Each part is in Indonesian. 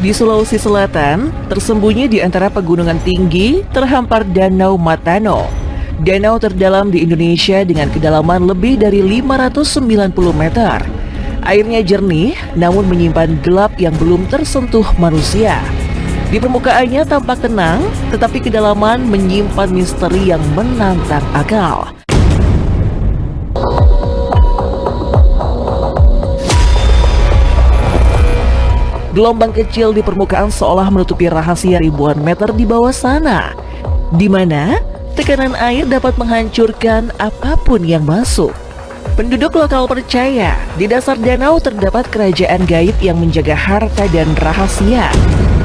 Di Sulawesi Selatan, tersembunyi di antara pegunungan tinggi, terhampar Danau Matano. Danau terdalam di Indonesia dengan kedalaman lebih dari 590 meter. Airnya jernih, namun menyimpan gelap yang belum tersentuh manusia. Di permukaannya tampak tenang, tetapi kedalaman menyimpan misteri yang menantang akal. Gelombang kecil di permukaan seolah menutupi rahasia ribuan meter di bawah sana, di mana tekanan air dapat menghancurkan apapun yang masuk. Penduduk lokal percaya di dasar danau terdapat kerajaan gaib yang menjaga harta dan rahasia.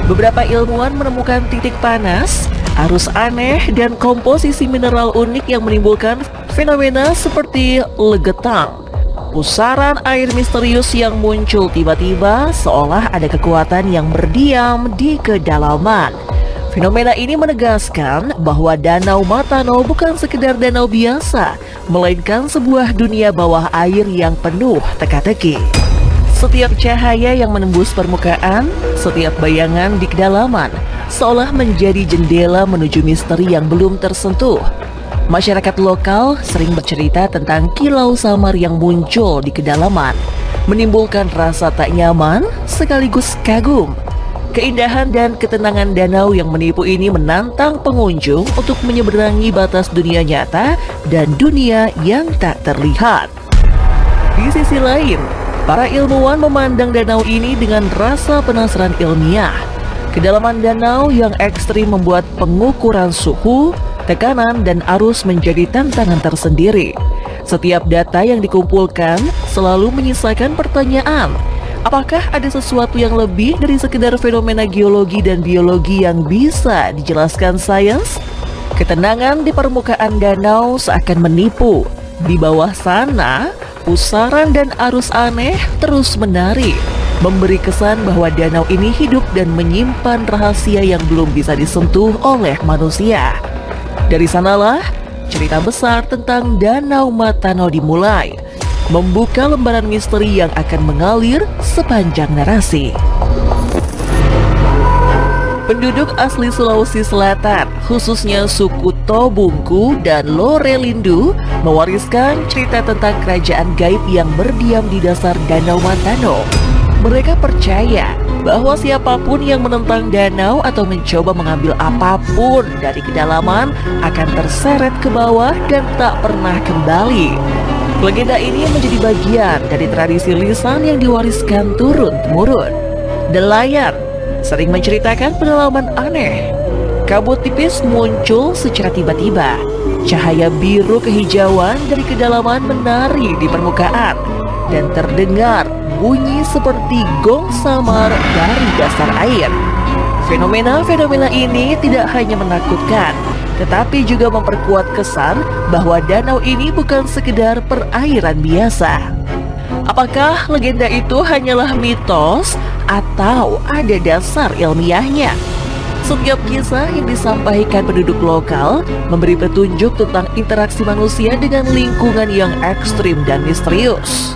Beberapa ilmuwan menemukan titik panas, arus aneh, dan komposisi mineral unik yang menimbulkan fenomena seperti legetang. Pusaran air misterius yang muncul tiba-tiba seolah ada kekuatan yang berdiam di kedalaman. Fenomena ini menegaskan bahwa Danau Matano bukan sekedar danau biasa, melainkan sebuah dunia bawah air yang penuh teka-teki. Setiap cahaya yang menembus permukaan, setiap bayangan di kedalaman, seolah menjadi jendela menuju misteri yang belum tersentuh. Masyarakat lokal sering bercerita tentang kilau samar yang muncul di kedalaman, menimbulkan rasa tak nyaman sekaligus kagum. Keindahan dan ketenangan danau yang menipu ini menantang pengunjung untuk menyeberangi batas dunia nyata dan dunia yang tak terlihat. Di sisi lain, para ilmuwan memandang danau ini dengan rasa penasaran ilmiah. Kedalaman danau yang ekstrim membuat pengukuran suhu, tekanan, dan arus menjadi tantangan tersendiri. Setiap data yang dikumpulkan selalu menyisakan pertanyaan. Apakah ada sesuatu yang lebih dari sekedar fenomena geologi dan biologi yang bisa dijelaskan sains? Ketenangan di permukaan danau seakan menipu. Di bawah sana, pusaran dan arus aneh terus menari, memberi kesan bahwa danau ini hidup dan menyimpan rahasia yang belum bisa disentuh oleh manusia. Dari sanalah cerita besar tentang Danau Matano dimulai, membuka lembaran misteri yang akan mengalir sepanjang narasi. Penduduk asli Sulawesi Selatan, khususnya suku Tobungku dan Lorelindu, mewariskan cerita tentang kerajaan gaib yang berdiam di dasar Danau Matano. Mereka percaya bahwa siapapun yang menentang danau atau mencoba mengambil apapun dari kedalaman akan terseret ke bawah dan tak pernah kembali. Legenda ini menjadi bagian dari tradisi lisan yang diwariskan turun-temurun. Nelayan sering menceritakan pengalaman aneh. Kabut tipis muncul secara tiba-tiba. Cahaya biru kehijauan dari kedalaman menari di permukaan, dan terdengar bunyi seperti gong samar dari dasar air. Fenomena-fenomena ini tidak hanya menakutkan, tetapi juga memperkuat kesan bahwa danau ini bukan sekedar perairan biasa. Apakah legenda itu hanyalah mitos atau ada dasar ilmiahnya? Setiap kisah yang disampaikan penduduk lokal memberi petunjuk tentang interaksi manusia dengan lingkungan yang ekstrim dan misterius.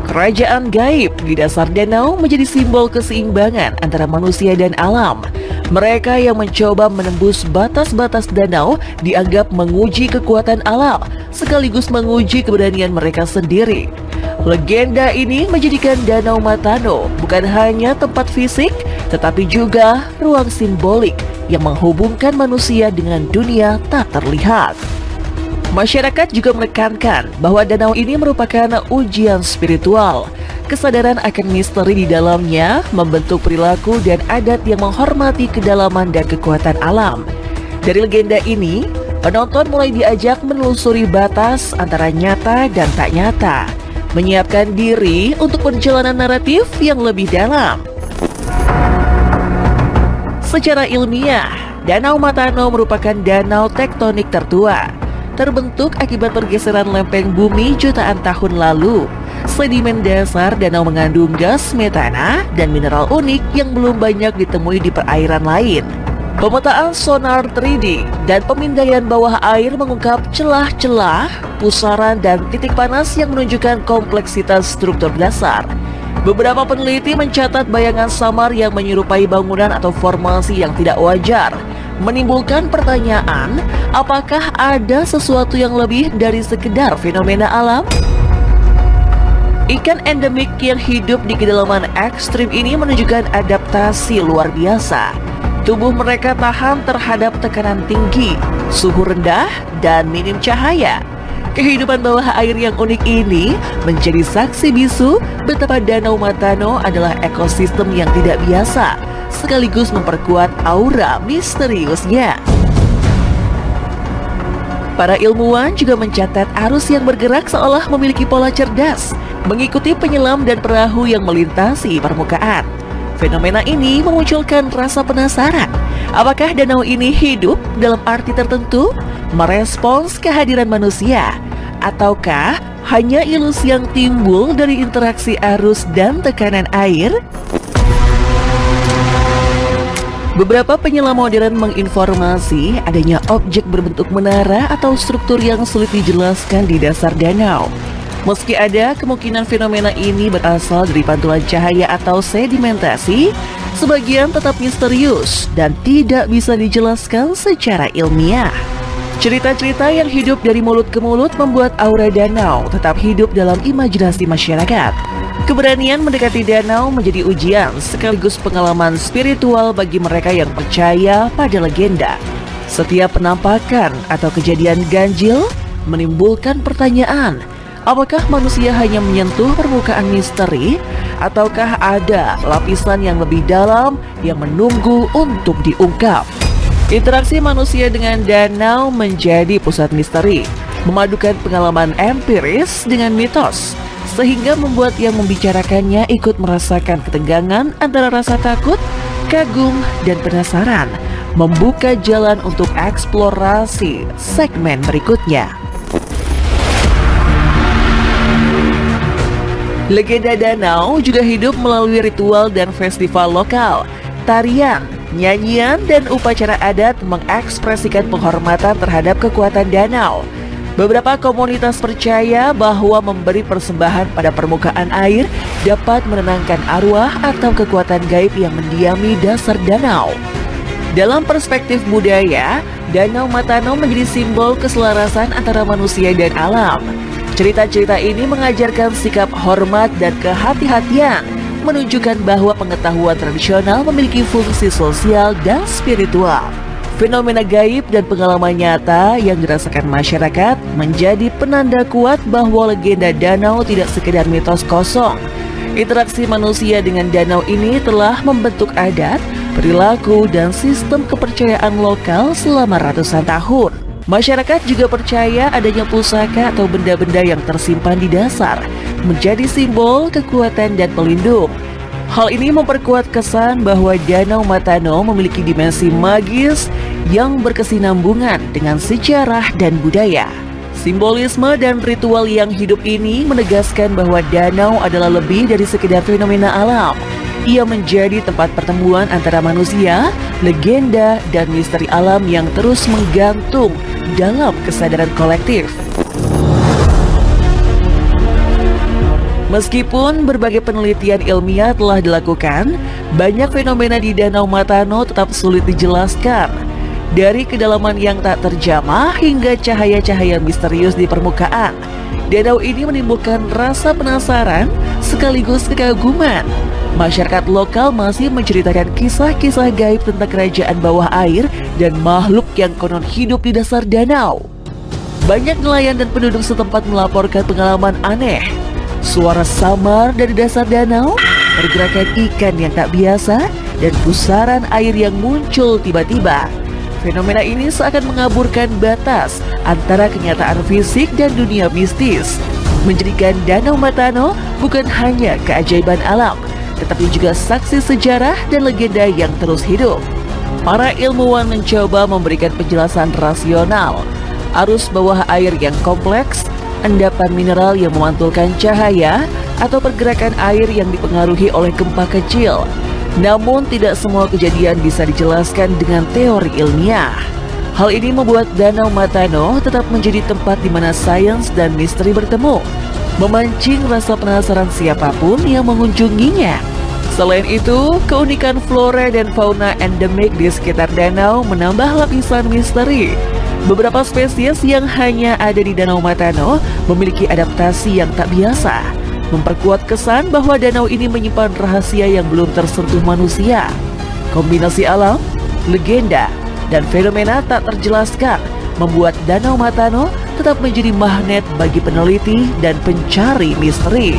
Kerajaan gaib di dasar danau menjadi simbol keseimbangan antara manusia dan alam. Mereka yang mencoba menembus batas-batas danau dianggap menguji kekuatan alam, sekaligus menguji keberanian mereka sendiri. Legenda ini menjadikan Danau Matano bukan hanya tempat fisik, tetapi juga ruang simbolik yang menghubungkan manusia dengan dunia tak terlihat. Masyarakat juga menekankan bahwa danau ini merupakan ujian spiritual. Kesadaran akan misteri di dalamnya membentuk perilaku dan adat yang menghormati kedalaman dan kekuatan alam. Dari legenda ini, penonton mulai diajak menelusuri batas antara nyata dan tak nyata, menyiapkan diri untuk perjalanan naratif yang lebih dalam. Secara ilmiah, Danau Matano merupakan danau tektonik tertua. Terbentuk akibat pergeseran lempeng bumi jutaan tahun lalu. Sedimen dasar danau mengandung gas metana dan mineral unik yang belum banyak ditemui di perairan lain. Pemetaan sonar 3D dan pemindaian bawah air mengungkap celah-celah, pusaran, dan titik panas yang menunjukkan kompleksitas struktur dasar. Beberapa peneliti mencatat bayangan samar yang menyerupai bangunan atau formasi yang tidak wajar, menimbulkan pertanyaan, apakah ada sesuatu yang lebih dari sekedar fenomena alam? Ikan endemik yang hidup di kedalaman ekstrim ini menunjukkan adaptasi luar biasa. Tubuh mereka tahan terhadap tekanan tinggi, suhu rendah, dan minim cahaya. Kehidupan bawah air yang unik ini menjadi saksi bisu betapa Danau Matano adalah ekosistem yang tidak biasa, sekaligus memperkuat aura misteriusnya. Para ilmuwan juga mencatat arus yang bergerak seolah memiliki pola cerdas, mengikuti penyelam dan perahu yang melintasi permukaan. Fenomena ini memunculkan rasa penasaran. Apakah danau ini hidup dalam arti tertentu, merespons kehadiran manusia, ataukah hanya ilusi yang timbul dari interaksi arus dan tekanan air? Beberapa penyelam modern menginformasi adanya objek berbentuk menara atau struktur yang sulit dijelaskan di dasar danau. Meski ada kemungkinan fenomena ini berasal dari pantulan cahaya atau sedimentasi, sebagian tetap misterius dan tidak bisa dijelaskan secara ilmiah. Cerita-cerita yang hidup dari mulut ke mulut membuat aura danau tetap hidup dalam imajinasi masyarakat. Keberanian mendekati danau menjadi ujian sekaligus pengalaman spiritual bagi mereka yang percaya pada legenda. Setiap penampakan atau kejadian ganjil menimbulkan pertanyaan, apakah manusia hanya menyentuh permukaan misteri, ataukah ada lapisan yang lebih dalam yang menunggu untuk diungkap? Interaksi manusia dengan danau menjadi pusat misteri, memadukan pengalaman empiris dengan mitos, sehingga membuat yang membicarakannya ikut merasakan ketegangan antara rasa takut, kagum, dan penasaran, membuka jalan untuk eksplorasi segmen berikutnya. Legenda danau juga hidup melalui ritual dan festival lokal. Tarian, nyanyian, dan upacara adat mengekspresikan penghormatan terhadap kekuatan danau. Beberapa komunitas percaya bahwa memberi persembahan pada permukaan air dapat menenangkan arwah atau kekuatan gaib yang mendiami dasar danau. Dalam perspektif budaya, Danau Matano menjadi simbol keselarasan antara manusia dan alam. Cerita-cerita ini mengajarkan sikap hormat dan kehati-hatian, menunjukkan bahwa pengetahuan tradisional memiliki fungsi sosial dan spiritual. Fenomena gaib dan pengalaman nyata yang dirasakan masyarakat menjadi penanda kuat bahwa legenda danau tidak sekedar mitos kosong. Interaksi manusia dengan danau ini telah membentuk adat, perilaku, dan sistem kepercayaan lokal selama ratusan tahun. Masyarakat juga percaya adanya pusaka atau benda-benda yang tersimpan di dasar menjadi simbol kekuatan dan pelindung. Hal ini memperkuat kesan bahwa Danau Matano memiliki dimensi magis yang berkesinambungan dengan sejarah dan budaya. Simbolisme dan ritual yang hidup ini menegaskan bahwa danau adalah lebih dari sekedar fenomena alam. Ia menjadi tempat pertemuan antara manusia, legenda, dan misteri alam yang terus menggantung dalam kesadaran kolektif. Meskipun berbagai penelitian ilmiah telah dilakukan, banyak fenomena di Danau Matano tetap sulit dijelaskan. Dari kedalaman yang tak terjamah hingga cahaya-cahaya misterius di permukaan, danau ini menimbulkan rasa penasaran sekaligus kekaguman. Masyarakat lokal masih menceritakan kisah-kisah gaib tentang kerajaan bawah air dan makhluk yang konon hidup di dasar danau. Banyak nelayan dan penduduk setempat melaporkan pengalaman aneh. Suara samar dari dasar danau, pergerakan ikan yang tak biasa, dan pusaran air yang muncul tiba-tiba. Fenomena ini seakan mengaburkan batas antara kenyataan fisik dan dunia mistis, menjadikan Danau Matano bukan hanya keajaiban alam, tetapi juga saksi sejarah dan legenda yang terus hidup. Para ilmuwan mencoba memberikan penjelasan rasional, arus bawah air yang kompleks, endapan mineral yang memantulkan cahaya, atau pergerakan air yang dipengaruhi oleh gempa kecil. Namun tidak semua kejadian bisa dijelaskan dengan teori ilmiah. Hal ini membuat Danau Matano tetap menjadi tempat di mana sains dan misteri bertemu. memancing rasa penasaran siapapun yang mengunjunginya. Selain itu, keunikan flora dan fauna endemik di sekitar danau menambah lapisan misteri. Beberapa spesies yang hanya ada di Danau Matano memiliki adaptasi yang tak biasa, memperkuat kesan bahwa danau ini menyimpan rahasia yang belum tersentuh manusia. Kombinasi alam, legenda, dan fenomena tak terjelaskan membuat Danau Matano tetap menjadi magnet bagi peneliti dan pencari misteri.